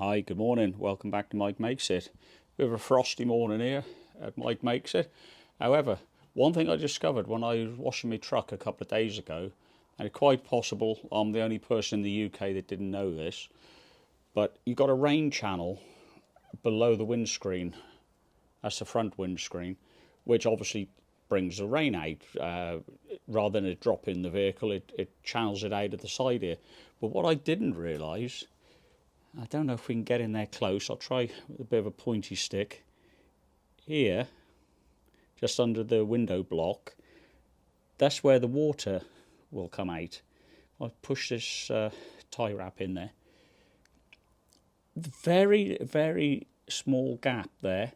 Hi, good morning. Welcome back to Mike Makes It. Bit of a frosty morning here at Mike Makes It. However, one thing I discovered when I was washing my truck a couple of days ago, and it's quite possible I'm the only person in the UK that didn't know this, but you've got a rain channel below the windscreen. That's the front windscreen, which obviously brings the rain out. Rather than it drop in the vehicle, it channels it out of the side here. But what I didn't realise, I don't know if we can get in there close, I'll try with a bit of a pointy stick. Here, just under the window block, that's where the water will come out. I'll push this tie wrap in there. Very, very small gap there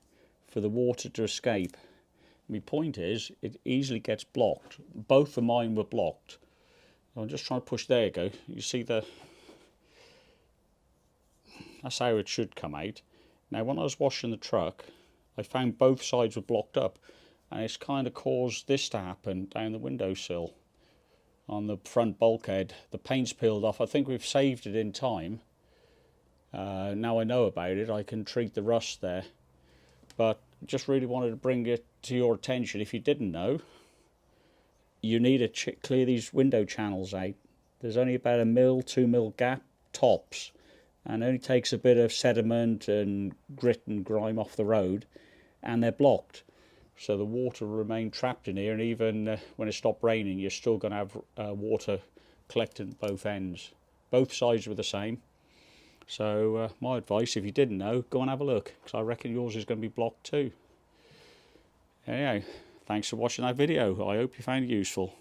for the water to escape. My point is, it easily gets blocked. Both of mine were blocked. I'm just trying to push, there you go. You see that's how it should come out. Now when I was washing the truck, I found both sides were blocked up, and it's kind of caused this to happen down the windowsill on the front bulkhead. The paint's peeled off. I think we've saved it in time. Now I know about it, I can treat the rust there. But just really wanted to bring it to your attention. If you didn't know, you need to clear these window channels out. There's only about 1 mil, 2 mil gap tops, and it only takes a bit of sediment and grit and grime off the road, and they're blocked. So the water will remain trapped in here, and even when it stopped raining, you're still going to have water collecting at both ends. Both sides were the same. So my advice, if you didn't know, go and have a look, because I reckon yours is going to be blocked too. Anyway, thanks for watching that video. I hope you found it useful.